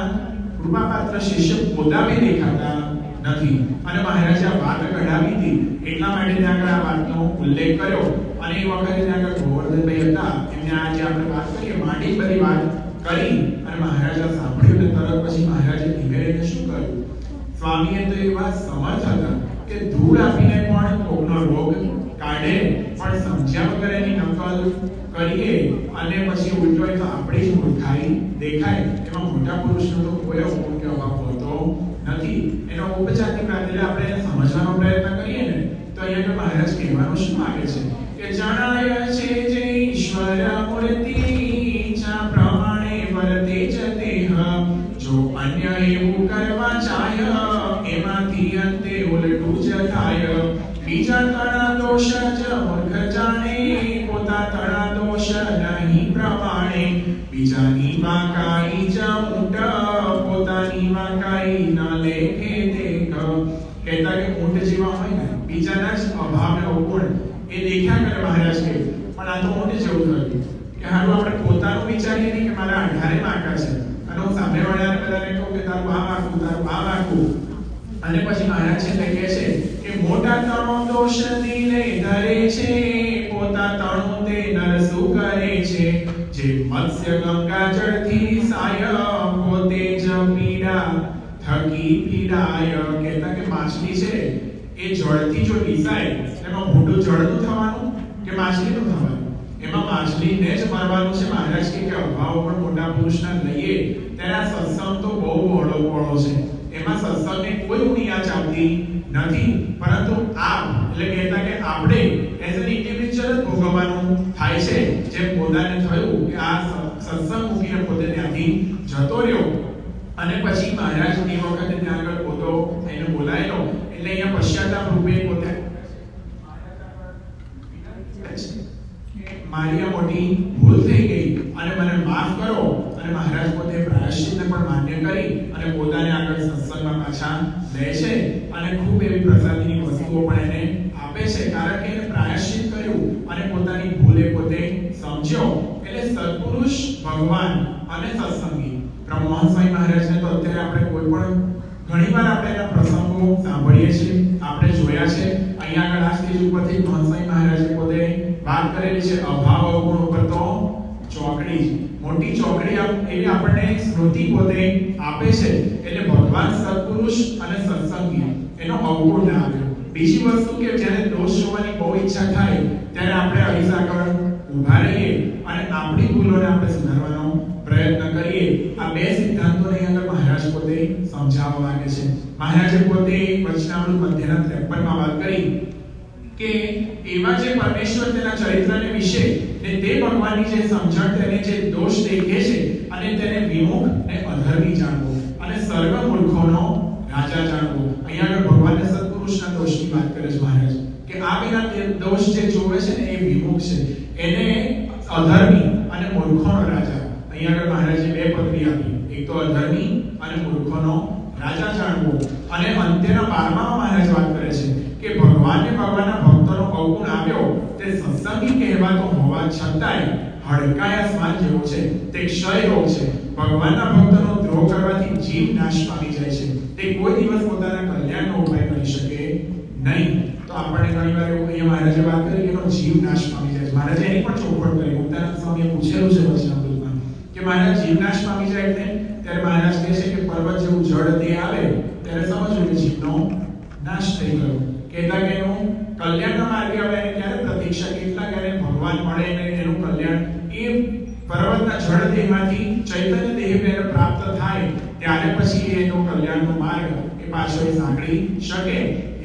કૃપાપાત્ર શિષ્ય પોતાને દેખાતા નથી અને મહારાજે આ વાત કઢાવી હતી એટલા માટે ત્યાં આગળ આ વાતનો ઉલ્લેખ કર્યો અને એ વખતે ત્યાં આગળ ગોવર્ધનભાઈ હતા એમને આજે આપણે વાત કરીએ માંડી બધી વાત કરી અને મહારાજા સાંભળ્યું એટલે તરત પછી મહારાજે ધીમે શું કર્યું સ્વામીએ તો એ વાત સમર્થ હતા કે ધૂળ આપીને પણ કોકનો રોગ કાઢે પણ સમજ્યા વગર એની નકલ કરીએ અને પછી ઉલટો તો આપણી જ મૂર્ખાઈ દેખાય એમાં મોટા પુરુષનો તો કોઈ અવગુણ કે અભાવ હોતો નથી. એનો ઉપજાતિ પ્રાપ્ત એટલે આપણે એને સમજવાનો પ્રયત્ન કરીએ ને તો અહીંયા તો મહારાજ કહેવાનું શું માંગે છે કે જણાય છે જે ઈશ્વર મૂર્તિ જા પ્રમાણે વર્તે છે દેહ જો અન્ય એવું કરવા ચાહ્ય એમાંથી અંતે ઉલટું જ થાય. બીજા તણા દોષ જ મૂર્ખ જાણે પોતા તણા દોષ નહીં પ્રમાણે બીજાની વાકાઈ જ ઊંટ પોતાની વાકાઈ ન લેખે દેખ. કહેતા કે ઊંટ જેવા હોય ને બીજાના જ અભાવને અવગુણ એ દેખ્યા કરે મહારાજ કે પણ આ તો ઊંટ જેવું થયું કે હારું આપણે પોતાનું વિચારીએ નહીં કે મારા 18 વાંકા છે અને હું સામેવાળાને બધાને કહું કે તારું આ વાંકું અને પછી મહારાજ છે કહે છે કે મોટા તણો દોષ દિલે ધરે છે પોતા તણો તે નર શું કરે છે જે મત્સ્ય ગંગા જળથી સાય પોતે જ પીડા થકી પીડાય. કહેતા કે માછલી છે એ જળથી જો પીસાય એમાં મોઢું જળનું થવાનું કે માછલીનું થવાનું એમાં માછલીને જ મારવાનું છે. મહારાજ કે અભાવ પણ મોટા પુરુષના લઈએ ત્યારે સત્સંગ તો બહુ બહોળો છે એમાં સત્સંગને કોઈ ઉણિયા ચાલતી નથી પરંતુ આપ એટલે કહેતા કે આપણે એઝ એન ઇન્ડિવિડ્યુઅલ જ ભોગવવાનું થાય છે જેમ પોતાને થયું કે આ સત્સંગ મૂકીને પોતે ત્યાંથી જતો રહ્યો અને પછી મહારાજ એ વખતે ત્યાં આગળ પોતો એને બોલાયેલો એટલે અહીંયા પશ્ચાતાપ રૂપે પોતે મારી આ મોટી ભૂલ થઈ ગઈ અને મને માફ કરો અને મહારાજ પોતે પ્રાયશ્ચિતને પણ માન્ય કરી અને પોતાને આગળ સત્સંગમાં પાછા લે છે અને ખૂબ એવી પ્રસાદીની વસ્તુઓ પણ એને આપે છે કારણ કે એને પ્રાયશ્ચિત કર્યું અને પોતાની ભૂલે પોતે સમજ્યો. એટલે સત્પુરુષ ભગવાન અને સત્સંગી બ્રહ્મોહન સ્વામી મહારાજને તો અત્યારે આપણે કોઈ પણ ઘણીવાર આપણે એના પ્રસંગો સાંભળીએ છીએ આપણે જોયા છે. અહીંયા આગળ આ સ્ટેજ ઉપરથી મહંત સ્વામી મહારાજે પોતે વાત કરેલી છે અભાવ અવગુણ ઉપર તો ચોકડી મોટી ચોકડી એવી આપણને સ્મૃતિ પોતે આપે છે. એટલે ભગવાન સત્પુરુષ અને સત્સંગી એનો અવગુણ ના આવે. બીજી વસ્તુ કે જ્યારે દોષ જોવાની બહુ ઈચ્છા થાય ત્યારે આપણે અરીસા આગળ ઊભા રહીએ અને આપણી ભૂલોને આપણે સુધારવાનો પ્રયત્ન કરીએ. આ બે સિદ્ધાંતોને આગળ મહારાજ પોતે સમજાવવા માંગે છે. મહારાજે પોતે વચનામૃત મધ્યના 53 માં વાત કરી કે એવા જે પરમેશ્વર તેના ચરિત્રને વિશે ને તે ભગવાનની જે સમજણ તેને જે દોષ દેખે છે અને તેને વિમુખ ને અધર્મી જાણવો અને સર્વ મૂર્ખોનો રાજા જાણવો. અહીંયા આગળ ભગવાન કરે છે મહારાજ કે આ બેના દોષ જે જોવે છે ને એ વિમુખ છે, એને અધર્મી અને મૂર્ખોનો રાજા. અહીંયા આગળ મહારાજે બે પદવી આપી, એક તો અધર્મી અને મૂર્ખોનો રાજા જાણવો. અને અંત્યના 12માં મહારાજ વાત કરે છે કે ભગવાનના ભક્તોનો અવગુણ આવ્યો તે સત્સંગી કહેવાતો હોવા છતાંય હડકાયા સ્માન જેવો છે, તે ક્ષય રોગ છે. ભગવાનના ભક્તોનો દ્રોહ કરવાથી જીવ નાશ પામી જાય છે, તે કોઈ દિવસ પોતાના કલ્યાણનો ઉપાય કરી શકે નહીં. તો આપણે ઘણીવાર એવું અહીંયા મહારાજે વાત કરી કે એનો જીવ નાશ પામી જાય છે. મહારાજે એની પણ ચોખવટ કરી. મુક્તાનંદ સ્વામીએ પૂછેલું છે વચનામૃતમાં કે મહારાજ જીવ નાશ પામી જાય એટલે ત્યારે મહારાજ કહે છે કે પર્વત જેવું જળ તે આવે ત્યારે સમજવું કે જીવનો નાશ થઈ ગયો. કહેતા કે એનું કલ્યાણના માર્ગે આવે એને ત્યારે પ્રતીક્ષા, કેટલા ક્યારે ભગવાન મળે ને એનું કલ્યાણ એ પર્વતના જળ દેહમાંથી ચૈતન્ય દેહને પ્રાપ્ત થાય ત્યારે પછી એનો કલ્યાણનો માર્ગ એ પાછો એ સાંકળી શકે.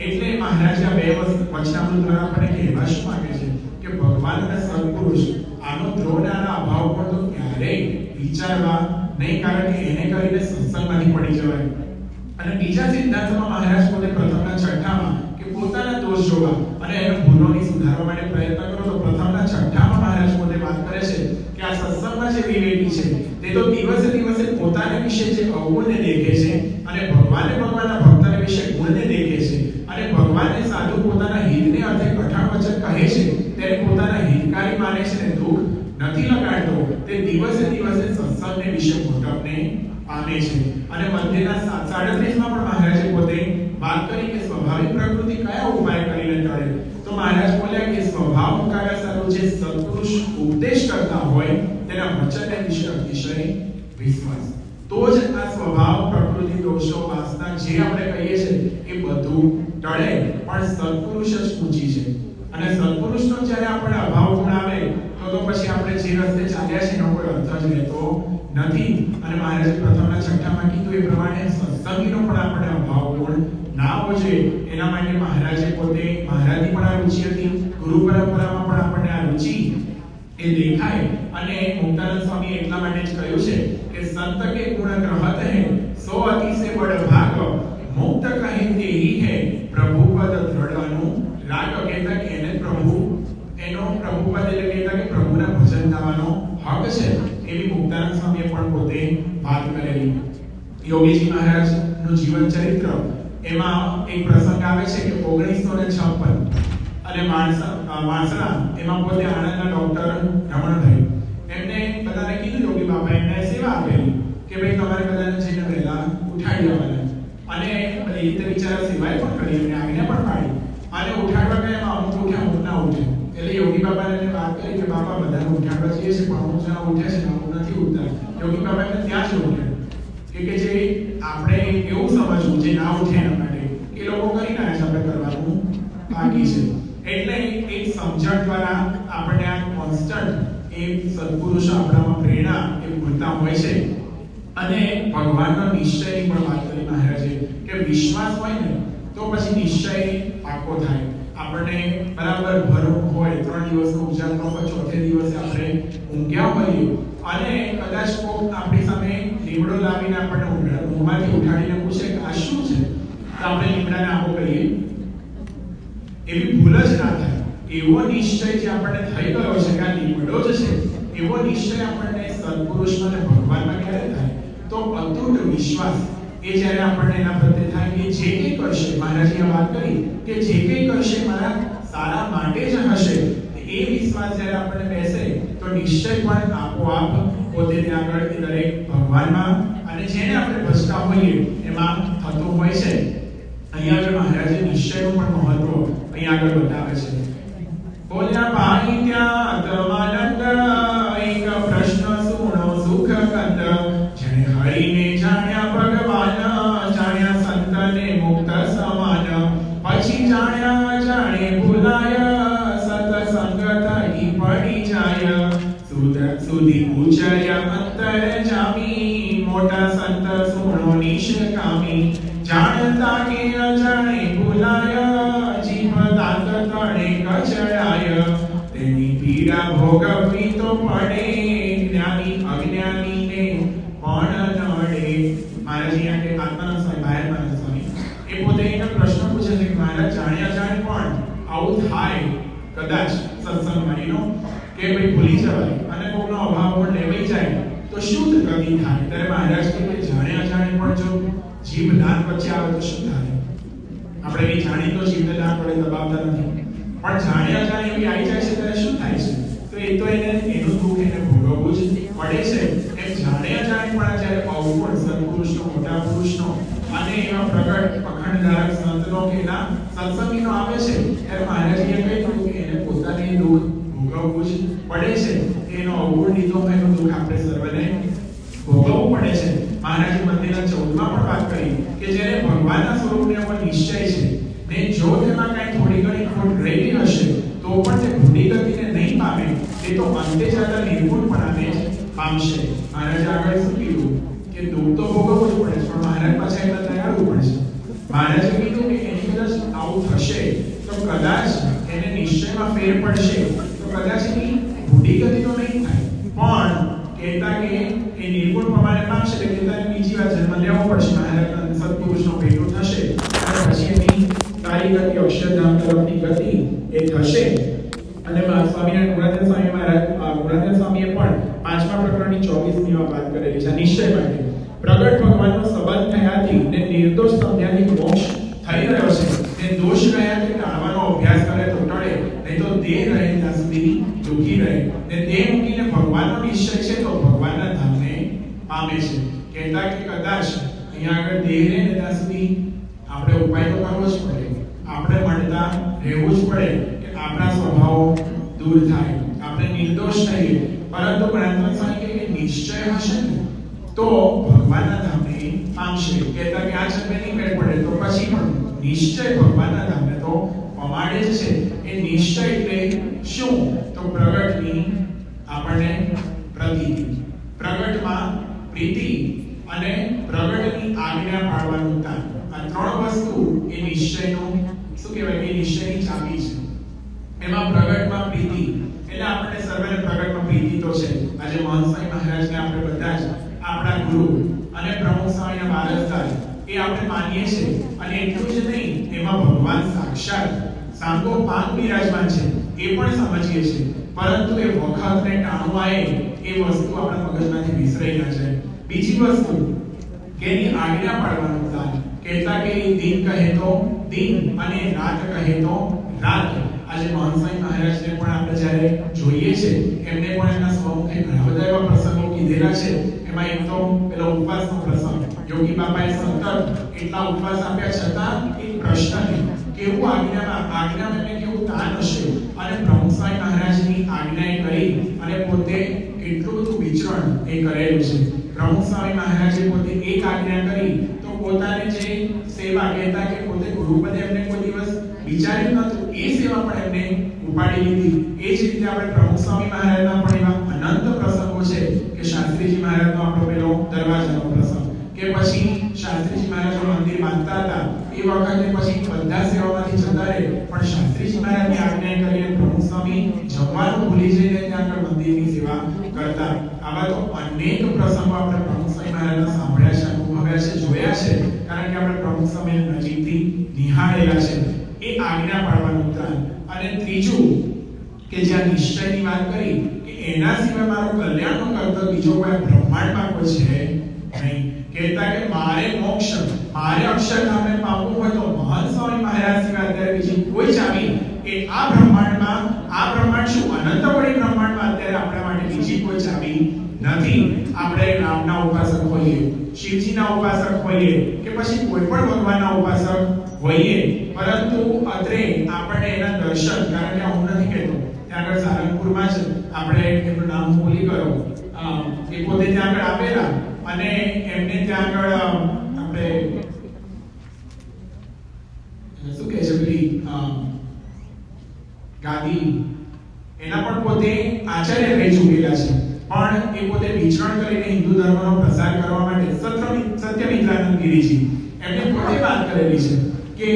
એટલે મહારાજ આ બે વચનામૃત દ્વારા આપણને કહેવા શું માંગે છે કે ભગવાન અને સત્પુરુષ આનો દ્રોહ આનો અભાવ પણ તો ક્યારેય વિચારવા નહીં, કારણ કે એને કરીને સત્સંગમાંથી પડી જવાય. અને બીજા સિદ્ધાંતમાં મહારાજ પોતે પ્રથમના છઠ્ઠામાં કે પોતાના દોષ જોવા અને એનો ભૂલોની સુધારવા માટે પ્રયત્ન કરો. તો પ્રથમના છઠ્ઠામાં મહારાજ પોતે વાત કરે છે કે આ સત્સંગમાં જે વિવેકી છે તે તો દિવસે દિવસે પોતાને વિશે જે અવગુણને દેખે છે અને ભગવાનના ભક્તને વિશે ગુણને દેખે છે, અને ભગવાનને સાધુ પોતાના હિતને અર્થે કઠણ વચન કહે છે ત્યારે પોતાના હિતકારી માને છે ને દુઃખ નથી લગાડતો, તે દિવસે દિવસે સત્સંગને વિશે મોટપને પામે છે. અને મધ્યના 37માં પણ મહારાજે પોતે વાત કરી કે સ્વાભાવિક પ્રકૃતિ કયા ઉપાય કરીને ટળે. તો મહારાજ બોલ્યા કે સ્વભાવ મુકાવ્યા સારું જે સત્પુરુષ ઉપદેશ કરતા હોય તેના વચનને વિશે અતિશય વિશ્વાસ, તો જ આ સ્વભાવ પ્રકૃતિ દોષો વાસના જે આપણે કહીએ છીએ એ બધું ટળે. પણ સત્પુરુષ જ પૂજી છે, અને સત્પુરુષનો જ્યારે આપણે અભાવ ગુણ આવે તો પછી આપણે જે રસ્તે ચાલ્યા છે એનો કોઈ અર્થ જ રહેતો નથી. અને મહારાજે પ્રથમના છઠ્ઠામાં કીધું એ પ્રમાણે સત્સંગીનો પણ આપણે અભાવ ગુણ ના હોવો જોઈએ. એના માટે મહારાજે પોતે મહારાજની પણ આ રુચિ હતી, ગુરુ પરંપરામાં પણ આપણને આ રુચિ એ દેખાય. અને મુક્તાનંદ સ્વામી એટલા માટે જ કહ્યું છે કે સંત કે ગુણ ગ્રહત હૈ સો અતિ સે બડ ભાગ, મુક્ત કહે તેહી હૈ પ્રભુ પદ દ્રઢ અનુરાગ. કહેતા કે એને પ્રભુ એનો પ્રભુ પદ એટલે કહેતા કે પ્રભુના ભજન ગાવાનો હક છે, એવી મુક્તાનંદ સ્વામીએ પણ પોતે વાત કરેલી. યોગીજી મહારાજનું જીવન ચરિત્ર એમાં એક પ્રસંગ આવે છે કે 1956 અને માણસા એમાં પોતે આણંદના ડોક્ટર રમણભાઈ એમને બધાને કીધું યોગી બાપા એમને સેવા આપેલી કે ભાઈ તમારે બધાને જઈને વહેલા ઉઠાડી આવવાના, અને એ રીતે બિચારા સેવાય પણ કરી અને આજ્ઞા પણ પાડી. અને ઉઠાડવા ગયા અમુક ઉઠ્યા અમુક ના ઉઠે, એટલે યોગી બાપાને વાત કરી કે બાપા બધાને ઉઠાડવા જઈએ છે પણ અમુક જણા ઉઠે છે અમુક નથી ઉઠતા. યોગી બાપા એમને ત્યાં જ ઉઠે કે જે આપણે એવું સમજવું જે ના ઉઠે એના માટે એ લોકો કરી નાખે છે, આપણે કરવાનું બાકી છે. એટલે એક સમજણ દ્વારા આપણે આ કોન્સ્ટન્ટ એ સત્પુરુષો આપણામાં પ્રેરણા એ પૂરતા હોય છે. અને ભગવાનના નિશ્ચયની પણ વાત કરી મહારાજે કે વિશ્વાસ હોય ને તો પછી નિશ્ચય પાકો થાય. આપણને બરાબર ભરમ હોય 3 દિવસનો ઉજાગરો પછી ચોથે દિવસે આપણે ઊંઘ્યા હોઈએ અને કદાચ કોક આપણી સામે લીમડો લાવીને આપણને ઊંઘમાંથી ઉઠાડીને પૂછે કે આ શું છે, તો આપણે લીમડાને આપો કહીએ, એવી ભૂલ જ ના થાય. એવો નિશ્ચય જે આપણને થઈ ગયો છે કે આ લીમડો જ છે, એવો નિશ્ચય આપણને સત્પુરુષમાં અને ભગવાનમાં ક્યારે થાય તો અતૂટ વિશ્વાસ એ જ્યારે આપણને એના પ્રત્યે થાય કે જે કંઈ કરશે, મહારાજે વાત કરી કે જે કંઈ કરશે મારા સારા માટે જ હશે, એ વિશ્વાસ જ્યારે આપણને બેસે તો નિશ્ચય પણ આપોઆપ પોતે ત્યાં આગળ દરેક ભગવાનમાં અને જેને આપણે ભજતા હોઈએ એમાં થતું હોય છે. અહીંયા આગળ મહારાજે નિશ્ચયનું પણ મહત્વ અહીંયા આગળ બતાવે છે. બોલ્યા ભાઈ ત્યાં તમાનંદ એક પ્રશ્ન સુણો સુખ કંદ, જેને હરિને જાણ્યા ભગવાન જાણ્યા સંતને મુક્ત સમાન, પછી જાણ્યા જાણે ભૂલાય સત્સંગ થઈ પડી જાય, સુધી ઉચર્યા અંતર જામી મોટા સંત સુણો નિષ્કામી, જાણતા કે અજાણે ભૂલાય જીભ દાંત તળે કચડાય, તેની પીડા ભોગવવી તો પડે જ્ઞાની અજ્ઞાનીને પણ નડે. મહારાજ અહીંયા કે આત્માનંદ સ્વામી, બાયરમાનંદ સ્વામી એ પોતે એક પ્રશ્ન પ્રશ્ન પૂછે છે કે મહારાજ જાણ્યા જાણે પણ આવું થાય કદાચ સત્સંગમાં કે ભાઈ ભૂલી જવાય અને કોઈનો અભાવ પણ લેવાઈ જાય તો શું ગતિ થાય? ત્યારે મહારાજ કહે કે જાણ્યા જાણે પણ જો જીભ દાંત વચ્ચે આવે તો શું થાય? આપણે એની જાણી તો જીભને દાંત વડે દબાવતા નથી, પણ જાણ્યા જાણે એવી આવી જાય છે ત્યારે શું થાય છે? તો એ તો એને એનું દુઃખ એને ભોગવવું જ પડે છે. એમ જાણ્યા જાણે પણ જ્યારે અવગુણ સત્પુરુષનો, મોટા પુરુષનો અને એવા પ્રગટ અખંડધારક સંતનો કે એના સત્સંગીનો આવે છે ત્યારે મહારાજે કહ્યું કે એને પોતાને દુઃખ ભોગવવું જ પડે છે. એનો અવગુણ લીધો એનું દુઃખ આપણે સર્વને ભોગવવું પડે છે. મહારાજે મંદિરના 14માં પણ વાત કરી કે જ્યારે ભગવાનના સ્વરૂપને ઉપર નિશ્ચય છે ને જો તેમાં કાંઈ થોડી ઘણી ખોટ રહેલી હશે તો પણ તે ભૂલી ગતિને નહીં પામે, તે તો અંતે જતા નિર્ગુણપણાને જ પામશે. મહારાજે આગળ શું કીધું કે દુઃખ તો ભોગવવું જ પડે છે, પણ મહારાજ પાછા એટલા તૈયારવું પડશે. મહારાજે કીધું કે એની કદાચ આવું થશે તો કદાચ એને નિશ્ચયમાં ફેર પડશે, તો કદાચ એની ભૂલી ગતિ તો નહીં થાય, પણ કહેતા કે એ નિર્ગુણ પ્રમાણે પામશે એટલે કહેતા બીજી વાર જન્મ લેવો પડશે. મહારાજ સત્પુરુષનો ભેટો થશે અને પછી એની સારી ગતિ અક્ષરધામ તરફની ગતિ એ થશે. અને સ્વામિનારાયણ ગુણાતીત સ્વામી મહારાજ ગુણાતીત સ્વામીએ પણ 5મા પ્રકરણની 24મી વાત કરેલી છે નિશ્ચય માટે. પ્રગટ ભગવાનનો સંબંધ થયાથી ને નિર્દોષ સમજ્યાથી મોક્ષ થઈ રહ્યો છે, ને દોષ રહ્યા કે ટાળવાનો અભ્યાસ કરે તો ટળે, નહીં તો દેહ રહે ત્યાં સુધી દુઃખી રહે. ને દેહ મૂકીને ભગવાનનો નિશ્ચય છે તો ભગવાનના ધામને પામે છે. કહેતા કે કદાચ અહીંયા આગળ દેહ રહે ને ત્યાં સુધી આપણે ઉપાય તો કરવો જ પડે, આપણે મળતા રહેવું જ પડે કે આપણા સ્વભાવો દૂર થાય, આપણે નિર્દોષ થઈએ. પરંતુ જ્ઞાનતત્વ સ્વામી કે નિશ્ચય હશે ને તો ભગવાનના ધામને પામશે. કહેતા કે આ જન્મે નહીં મેળ પડે તો પછી પણ નિશ્ચય ભગવાનના ધામને તો પમાડે જ છે. એ નિશ્ચય એટલે શું? તો પ્રગટની આપણને પ્રતીતિ, પ્રગટમાં પ્રીતિ અને પ્રગટની આજ્ઞા પાળવાનું તાન. આ ત્રણ વસ્તુ એ નિશ્ચયનો શું કહેવાય કે નિશ્ચયની ચાવી છે. એમાં પ્રગટમાં પ્રીતિ એટલે આપણને સર્વને પ્રગટમાં પ્રીતિ તો છે. આજે મહંત સ્વામી મહારાજને આપણે બધા જ આપણા ગુરુ અને પ્રમુખ સ્વામીના વારસદાર એ આપણે માનીએ છીએ. અને એટલું જ નહીં, એમાં ભગવાન સાક્ષાત સાંગો પાંગ બિરાજમાન છે એ પણ સમજીએ છીએ. પરંતુ એ વખત ને ટાણું આવે એ વસ્તુ આપણા મગજમાંથી વિસરાઈ ના જાય. બીજી વસ્તુ કે એની આજ્ઞા પાળવાનું તાન. કહેતા કે દિન કહે તો દિન અને રાત કહે તો રાત. આજે મહંત સ્વામી મહારાજને પણ આપણે જ્યારે જોઈએ છે એમને પણ એમના સ્વમુખે ઘણા બધા એવા પ્રસંગો કીધેલા છે. એમાં એક તો પેલો ઉપવાસનો પ્રસંગ, યોગી બાપાએ સતત એટલા ઉપવાસ આપ્યા છતાં એક પ્રશ્ન કેવું આજ્ઞામાં એમને કેવું તાન હશે. અને પ્રમુખ સ્વામી મહારાજની આજ્ઞાએ કરી અને પોતે એટલું બધું વિચરણ એ કરેલું છે. પ્રમુખ સ્વામી મહારાજે પોતે એક આજ્ઞા કરી તો પોતાને જે સેવા કહેતા કે પોતે ગુરુપદે એમને કોઈ દિવસ વિચાર્યું નતું, એ સેવા પણ એમને ઉપાડી લીધી. એ જ રીતે આપણે પ્રમુખ સ્વામી મહારાજના પણ એવા અનંત પ્રસંગો છે કે શાસ્ત્રીજી મહારાજનો આપણો પેલો દરવાજાનો પ્રસંગ, કે પછી શાસ્ત્રીજી મહારાજ મંદિર બાંધતા હતા એ વખતે પછી બધા સેવામાંથી જતા રહે, પણ શાસ્ત્રીજી મહારાજની આજ્ઞા કરીને પ્રમુખ સ્વામી જમવાનું ભૂલી જઈને ત્યાં આગળ મંદિરની સેવા કરતા. આવા તો અનેક પ્રસંગો આપણે પ્રમુખ સ્વામી મહારાજના સાંભળ્યા છે, અનુભવ્યા છે, જોયા છે, કારણ કે આપણે પ્રમુખ સ્વામીને નજીકથી નિહાળેલા છે. એ આજ્ઞા પાળવાનું તાન. અને ત્રીજું કે જ્યાં નિશ્ચયની વાત કરી કે એના સિવાય મારું કલ્યાણ કરતો બીજો કોઈ બ્રહ્માંડમાં કોઈ છે નહીં. કહેતા કે મારે મોક્ષ, મારે અક્ષરધામને પામવું હોય તો મહંત સ્વામી મહારાજ સિવાય અત્યારે બીજી કોઈ ચાવી એ આ બ્રહ્માંડ શું અનંતવળી બ્રહ્માંડમાં અત્યારે આપણા માટે બીજી કોઈ ચાવી નથી. આપણે રામના ઉપાસક હોઈએ, શિવજીના ઉપાસક હોઈએ કે પછી કોઈ પણ ભગવાનના ઉપાસક હોઈએ, પરંતુ અત્રે આપણને એના દર્શન, કારણ કે હું નથી કહેતો ત્યાં આગળ સારંગપુરમાં જ આપણે એમનું નામ ભૂલી ગયો, એ પોતે ત્યાં આગળ આવેલા અને એમને ત્યાં આગળ આપણે શું કહે છે પેલી ગાદી એના પણ પોતે આચાર્ય રહી ચૂકેલા છે, પણ એ પોતે વિચરણ કરીને હિન્દુ ધર્મનો પ્રસાર કરવા માટે સત્યમિત્રાનંદ ગિરિજી એમને પોતે વાત કરેલી છે કે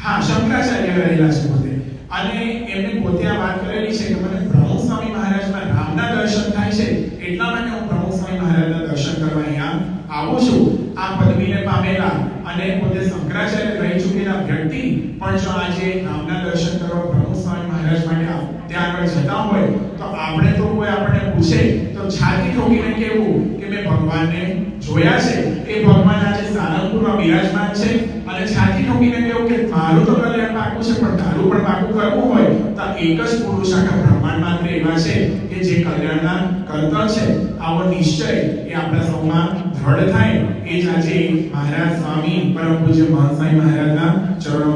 હા શંકરાચાર્ય રહેલા છે પોતે, અને એમને પોતે આ વાત કરેલી છે કે મને પ્રમુખ સ્વામી મહારાજના રામના દર્શન થાય છે એટલા માટે હું પ્રમુખ સ્વામી મહારાજના દર્શન કરવા અહીંયા આવું છું. આ પદવીને પામેલા અને પોતે શંકરાચાર્ય રહી ચૂકેલા વ્યક્તિ પણ જો આજે નામના દર્શન કરવા બ્રહ્મ સ્વામી મહારાજ માટે ત્યાં આગળ જતા હોય તો આપણે તો કોઈ આપણને પૂછે તો છાતી ઠોકીને કહેવું કે મેં ભગવાનને જોયા છે, એ ભગવાન આજે સારંગપુરમાં બિરાજમાન છે, અને છાતી ઠોકીને કહેવું કે મારું તો કલ્યાણ પાકું છે પણ તારું પણ પાકું કરવું હોય તો એક જ પુરુષ આખા બ્રહ્માંડ માત્ર એવા છે કે જે કલ્યાણના કરતા છે. આવો નિશ્ચય એ આપણા સૌમાં દ્રઢ થાય એ જ આજે મહારાજ સ્વામી પરમ પૂજ્ય મહંત સ્વામી મહારાજના ચરણોમાં